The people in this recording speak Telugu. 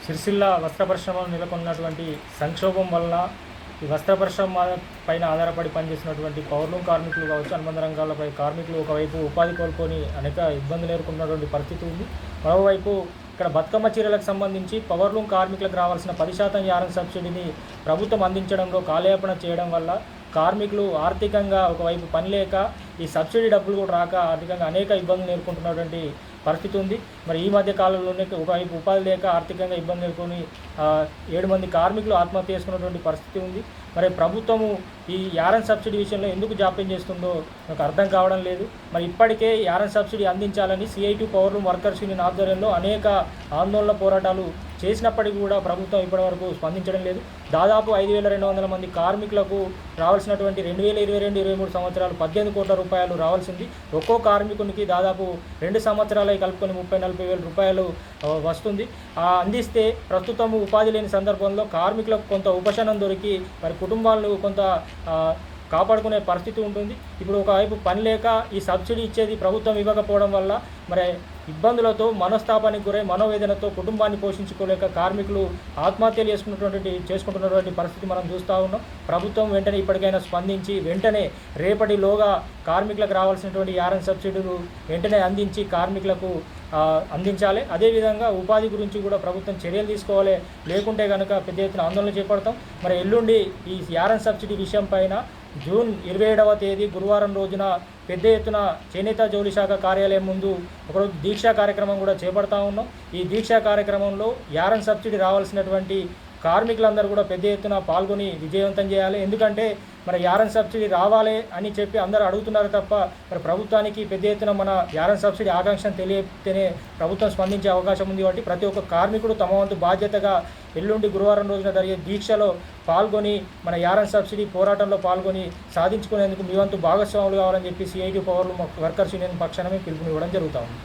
సిరిసిల్ల వస్త్ర పరిశ్రమలో నెలకొన్నటువంటి సంక్షోభం వల్ల ఈ వస్త్ర పరిశ్రమ పైన ఆధారపడి పనిచేస్తున్నటువంటి పౌరులు కార్మికులు కావచ్చు, అనుబంధ రంగాలపై కార్మికులు ఒకవైపు ఉపాధి కోల్పోని అనేక ఇబ్బందులు ఎదుర్కొన్నటువంటి పరిస్థితి ఉంది. మరోవైపు ఇక్కడ బతుకమ్మ చీరలకు సంబంధించి పవర్లూమ్ కార్మికులకు రావాల్సిన 10% యారన్ సబ్సిడీని ప్రభుత్వం అందించడంలో కాలయాపన చేయడం వల్ల కార్మికులు ఆర్థికంగా ఒకవైపు పని లేక ఈ సబ్సిడీ డబ్బులు కూడా రాక ఆర్థికంగా అనేక ఇబ్బందులు ఎదుర్కొంటున్నటువంటి పరిస్థితి ఉంది. మరి ఈ మధ్య కాలంలోనే ఒకవైపు ఉపాధి లేక ఆర్థికంగా ఇబ్బంది ఎదుర్కొని 7 మంది కార్మికులు ఆత్మహత్య చేసుకున్నటువంటి పరిస్థితి ఉంది. మరి ప్రభుత్వము ఈ యారన్ సబ్సిడీ విషయంలో ఎందుకు జాప్యం చేస్తుందో నాకు అర్థం కావడం లేదు. మరి ఇప్పటికే యారన్ సబ్సిడీ అందించాలని CIT పవర్లూమ్ వర్కర్స్ యూనియన్ ఆధ్వర్యంలో అనేక ఆందోళన పోరాటాలు చేసినప్పటికీ కూడా ప్రభుత్వం ఇప్పటివరకు స్పందించడం లేదు. దాదాపు 5,200 మంది కార్మికులకు రావాల్సినటువంటి 2022-23 సంవత్సరాలు 18 కోట్ల రూపాయలు రావాల్సింది. ఒక్కో కార్మికునికి దాదాపు 2 సంవత్సరాలే కలుపుకొని 30-40 వేల రూపాయలు వస్తుంది. అందిస్తే ప్రస్తుతం ఉపాధి లేని సందర్భంలో కార్మికులకు కొంత ఉపశమనం దొరికి మరి కుటుంబాలను కొంత కాపాడుకునే పరిస్థితి ఉంటుంది. ఇప్పుడు ఒకవైపు పని లేక ఈ సబ్సిడీ ఇచ్చేది ప్రభుత్వం ఇవ్వకపోవడం వల్ల మరి ఇబ్బందులతో మనస్తాపానికి గురై మనోవేదనతో కుటుంబాన్ని పోషించుకోలేక కార్మికులు ఆత్మహత్యలు చేసుకుంటున్నటువంటి పరిస్థితి మనం చూస్తూ ఉన్నాం. ప్రభుత్వం వెంటనే ఇప్పటికైనా స్పందించి వెంటనే రేపటిలోగా కార్మికులకు రావాల్సినటువంటి యారన్ సబ్సిడీలు వెంటనే అందించి కార్మికులకు అందించాలి. అదేవిధంగా ఉపాధి గురించి కూడా ప్రభుత్వం చర్యలు తీసుకోవాలి. లేకుంటే కనుక పెద్ద ఎత్తున ఆందోళన చేపడతాం. మరి ఎల్లుండి ఈ యారన్ సబ్సిడీ విషయం పైన జూన్ 27వ తేదీ గురువారం రోజున పెద్ద ఎత్తున చేనేత జౌళి శాఖ కార్యాలయం ముందు ఒకరోజు దీక్షా కార్యక్రమం కూడా చేపడతా ఉన్నాం. ఈ దీక్షా కార్యక్రమంలో యారన్ సబ్సిడీ రావాల్సినటువంటి కార్మికులందరూ కూడా పెద్ద ఎత్తున పాల్గొని విజయవంతం చేయాలి. ఎందుకంటే మరి యారన్ సబ్సిడీ రావాలి అని చెప్పి అందరూ అడుగుతున్నారు తప్ప మరి ప్రభుత్వానికి పెద్ద ఎత్తున మన యారన్ సబ్సిడీ ఆకాంక్షను తెలియతేనే ప్రభుత్వం స్పందించే అవకాశం ఉంది. కాబట్టి ప్రతి ఒక్క కార్మికుడు తమ వంతు బాధ్యతగా ఎల్లుండి గురువారం రోజున జరిగే దీక్షలో పాల్గొని మన యారన్ సబ్సిడీ పోరాటంలో పాల్గొని సాధించుకునేందుకు మీ వంతు భాగస్వాములు కావాలని చెప్పి CIT పవర్లూమ్ వర్కర్స్ యూనియన్ పక్షాన పిలుపునివ్వడం జరుగుతూ ఉంది.